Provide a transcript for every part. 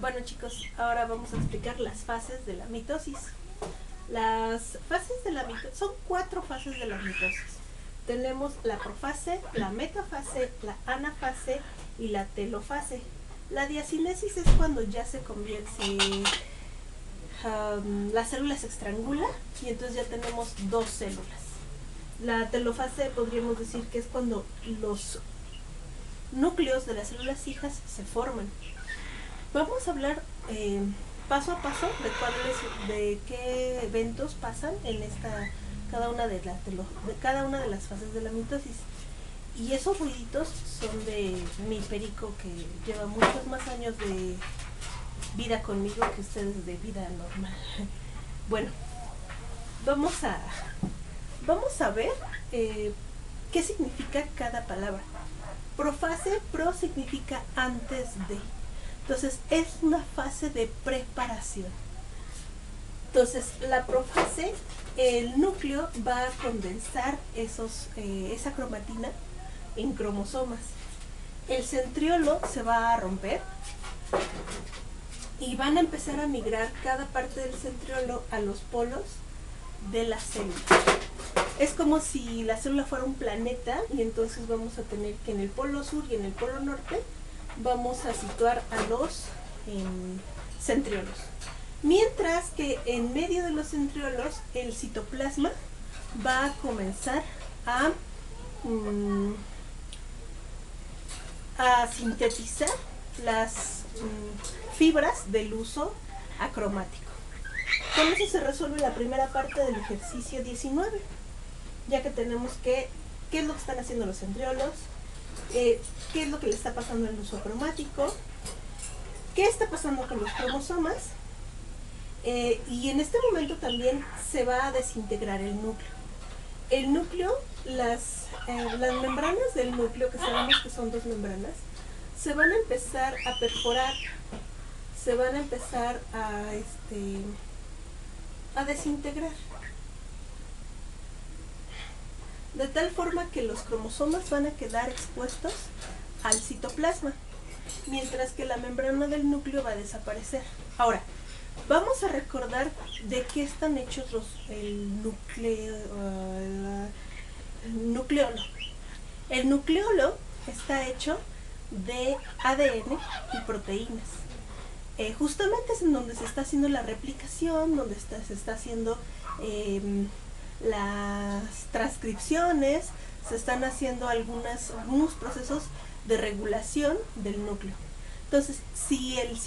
Bueno chicos, ahora vamos a explicar las fases de la mitosis. Las fases de la mitosis, son 4 fases de la mitosis. Tenemos la profase, la metafase, la anafase y la telofase. La diacinesis es cuando ya se convierte, la célula se estrangula y entonces ya tenemos 2 células. La telofase podríamos decir que es cuando los núcleos de las células hijas se forman. Vamos a hablar paso a paso de qué eventos pasan en cada una de las fases de la mitosis. Y esos ruiditos son de mi perico, que lleva muchos más años de vida conmigo que ustedes de vida normal. Bueno, vamos a ver qué significa cada palabra. Profase, pro significa antes de. Entonces es una fase de preparación. Entonces la profase, el núcleo va a condensar esa cromatina en cromosomas. El centriolo se va a romper y van a empezar a migrar cada parte del centriolo a los polos de la célula. Es como si la célula fuera un planeta y entonces vamos a tener que en el polo sur y en el polo norte vamos a situar a los centriolos. Mientras que en medio de los centriolos el citoplasma va a comenzar a sintetizar las fibras del uso acromático. Con eso se resuelve la primera parte del ejercicio 19, ya que tenemos qué es lo que están haciendo los centriolos, qué es lo que le está pasando al uso acromático, qué está pasando con los cromosomas, y en este momento también se va a desintegrar el núcleo. El núcleo, las membranas del núcleo, que sabemos que son 2 membranas, se van a empezar a perforar, se van a empezar a desintegrar, de tal forma que los cromosomas van a quedar expuestos al citoplasma, mientras que la membrana del núcleo va a desaparecer. Ahora, vamos a recordar de qué están hechos el nucleolo. El nucleolo está hecho de ADN y proteínas. Justamente es en donde se está haciendo la replicación, donde se está haciendo las transcripciones, se están haciendo algunos procesos de regulación del núcleo. Entonces, si el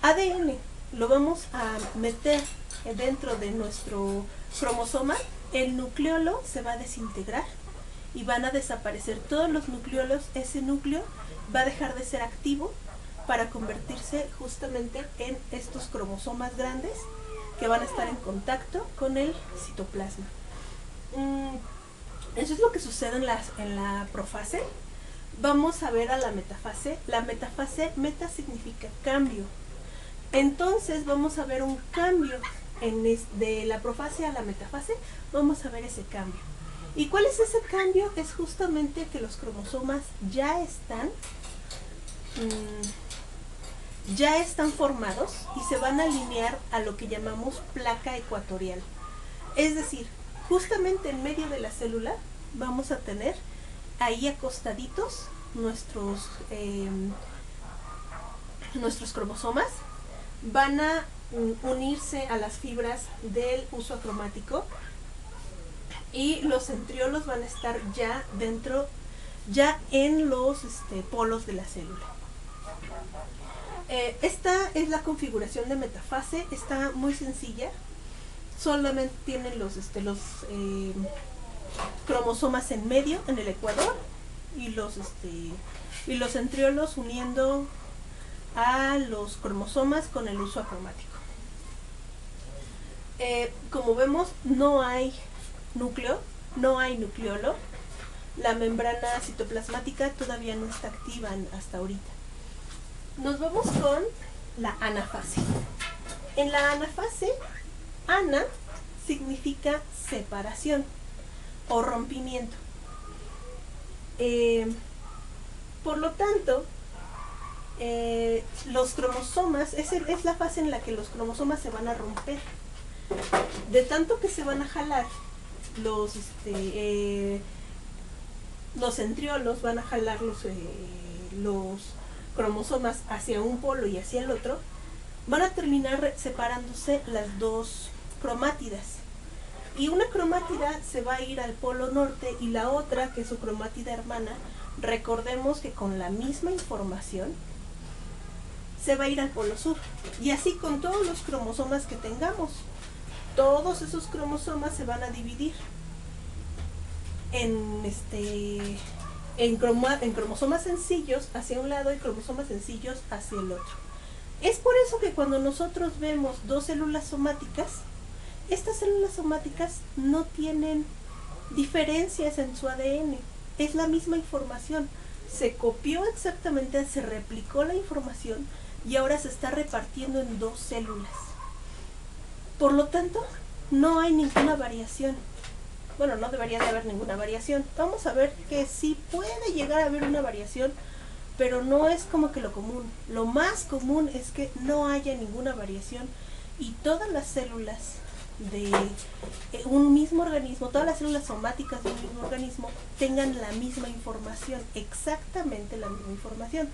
ADN lo vamos a meter dentro de nuestro cromosoma, el nucleolo se va a desintegrar y van a desaparecer todos los nucleolos. Ese núcleo va a dejar de ser activo para convertirse justamente en estos cromosomas grandes que van a estar en contacto con el citoplasma. Eso es lo que sucede en la profase. Vamos a ver a la metafase. La metafase, meta significa cambio. Entonces vamos a ver un cambio de la profase a la metafase. Vamos a ver ese cambio. ¿Y cuál es ese cambio? Es justamente que los cromosomas ya están formados y se van a alinear a lo que llamamos placa ecuatorial. Es decir, justamente en medio de la célula vamos a tener ahí acostaditos nuestros cromosomas. Van a unirse a las fibras del uso acromático y los centriolos van a estar ya en los polos de la célula. Esta es la configuración de metafase, está muy sencilla. Solamente tienen los cromosomas en medio, en el ecuador, y los centriolos uniendo a los cromosomas con el uso acromático. Como vemos, no hay núcleo, no hay nucleolo. La membrana citoplasmática todavía no está activa hasta ahorita. Nos vamos con la anafase. En la anafase, ana significa separación o rompimiento. Por lo tanto, los cromosomas, es la fase en la que los cromosomas se van a romper. De tanto que se van a jalar, los centriolos van a jalar los cromosomas hacia un polo y hacia el otro, van a terminar separándose las dos cromátidas. Y una cromátida se va a ir al polo norte y la otra, que es su cromátida hermana, recordemos que con la misma información, se va a ir al polo sur. Y así con todos los cromosomas que tengamos. Todos esos cromosomas se van a dividir en cromosomas sencillos hacia un lado y cromosomas sencillos hacia el otro. Es por eso que cuando nosotros vemos dos células somáticas, estas células somáticas no tienen diferencias en su ADN. Es la misma información. Se copió exactamente, se replicó la información y ahora se está repartiendo en dos células. Por lo tanto, no hay ninguna variación. Bueno, no debería de haber ninguna variación. Vamos a ver que sí puede llegar a haber una variación, pero no es como que lo común. Lo más común es que no haya ninguna variación y todas las células de un mismo organismo, todas las células somáticas de un mismo organismo tengan la misma información, exactamente la misma información.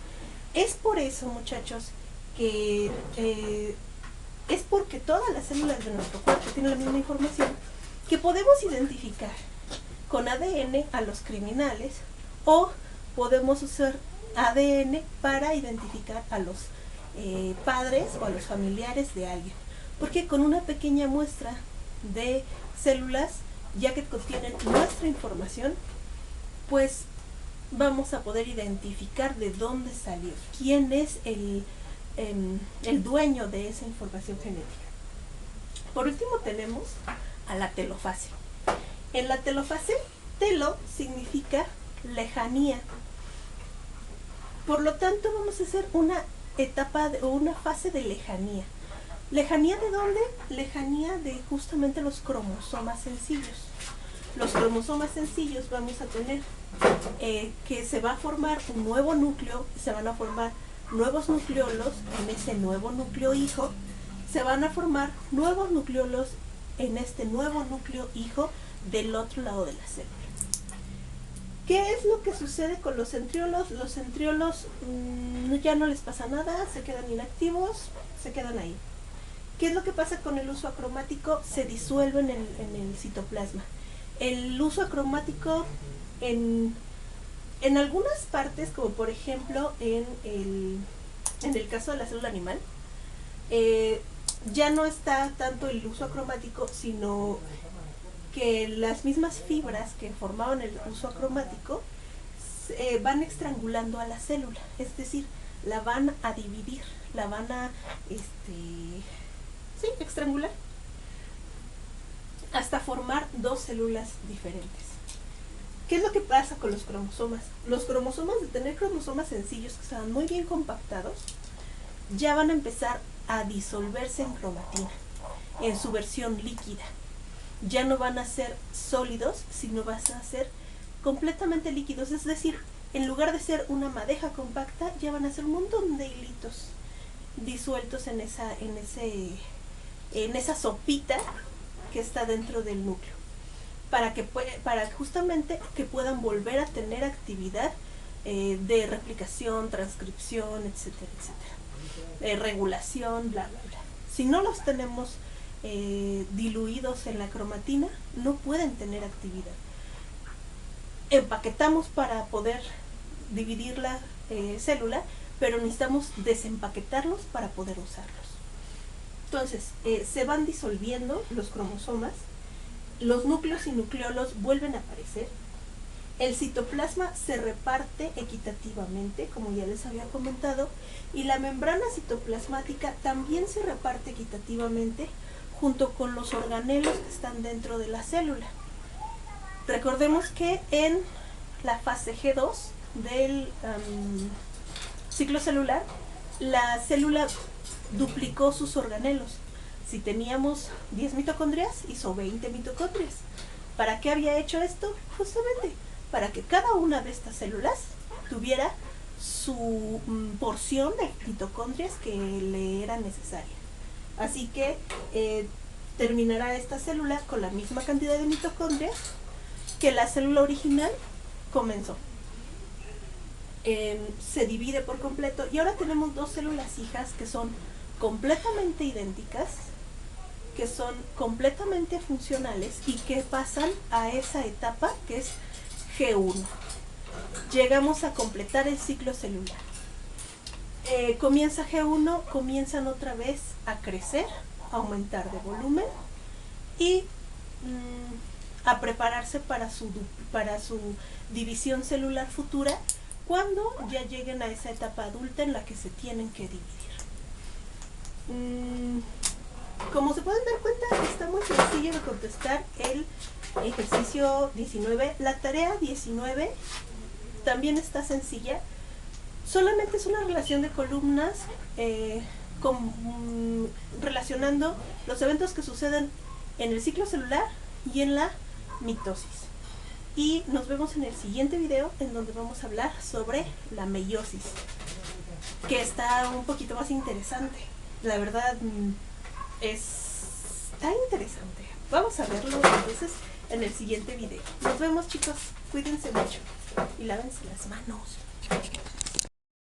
Es por eso, muchachos, que es porque todas las células de nuestro cuerpo tienen la misma información, que podemos identificar con ADN a los criminales o podemos usar ADN para identificar a los padres o a los familiares de alguien. Porque con una pequeña muestra de células, ya que contienen nuestra información, pues vamos a poder identificar de dónde salió, quién es el dueño de esa información genética. Por último tenemos a la telofase. En la telofase, telo significa lejanía. Por lo tanto, vamos a hacer una etapa o una fase de lejanía. ¿Lejanía de dónde? Lejanía de justamente los cromosomas sencillos. Los cromosomas sencillos vamos a tener que se va a formar un nuevo núcleo, se van a formar nuevos nucleolos en ese nuevo núcleo hijo, se van a formar nuevos nucleolos en este nuevo núcleo hijo del otro lado de la célula. ¿Qué es lo que sucede con los centriolos? Los centriolos ya no les pasa nada, se quedan inactivos, se quedan ahí. ¿Qué es lo que pasa con el uso acromático? Se disuelve en el citoplasma. El uso acromático en algunas partes, como por ejemplo en el caso de la célula animal, ya no está tanto el uso acromático, sino que las mismas fibras que formaban el uso acromático van estrangulando a la célula, es decir, la van a dividir, la van a estrangular hasta formar dos células diferentes. ¿Qué es lo que pasa con los cromosomas? Los cromosomas, de tener cromosomas sencillos que estaban muy bien compactados, ya van a empezar a disolverse en cromatina, en su versión líquida. Ya no van a ser sólidos, sino van a ser completamente líquidos. Es decir, en lugar de ser una madeja compacta, ya van a ser un montón de hilitos disueltos en esa sopita que está dentro del núcleo, para justamente que puedan volver a tener actividad de replicación, transcripción, etcétera, etcétera, regulación, bla, bla, bla. Si no los tenemos diluidos en la cromatina, no pueden tener actividad. Empaquetamos para poder dividir la célula, pero necesitamos desempaquetarlos para poder usarlos. Entonces, se van disolviendo los cromosomas, los núcleos y nucleolos vuelven a aparecer, el citoplasma se reparte equitativamente, como ya les había comentado, y la membrana citoplasmática también se reparte equitativamente junto con los organelos que están dentro de la célula. Recordemos que en la fase G2 del ciclo celular, la célula duplicó sus organelos. Si teníamos 10 mitocondrias, hizo 20 mitocondrias. ¿Para qué había hecho esto? Justamente para que cada una de estas células tuviera su porción de mitocondrias que le era necesaria. Así que terminará esta célula con la misma cantidad de mitocondrias que la célula original comenzó. Se divide por completo y ahora tenemos dos células hijas que son completamente idénticas, que son completamente funcionales y que pasan a esa etapa que es G1. Llegamos a completar el ciclo celular. Comienza G1, comienzan otra vez a crecer, a aumentar de volumen y a prepararse para su división celular futura, cuando ya lleguen a esa etapa adulta en la que se tienen que dividir. Como se pueden dar cuenta, está muy sencillo de contestar el ejercicio 19. La tarea 19 también está sencilla. Solamente es una relación de columnas relacionando los eventos que suceden en el ciclo celular y en la mitosis. Y nos vemos en el siguiente video, en donde vamos a hablar sobre la meiosis, que está un poquito más interesante. La verdad, está interesante. Vamos a verlo entonces en el siguiente video. Nos vemos, chicos. Cuídense mucho y lávense las manos.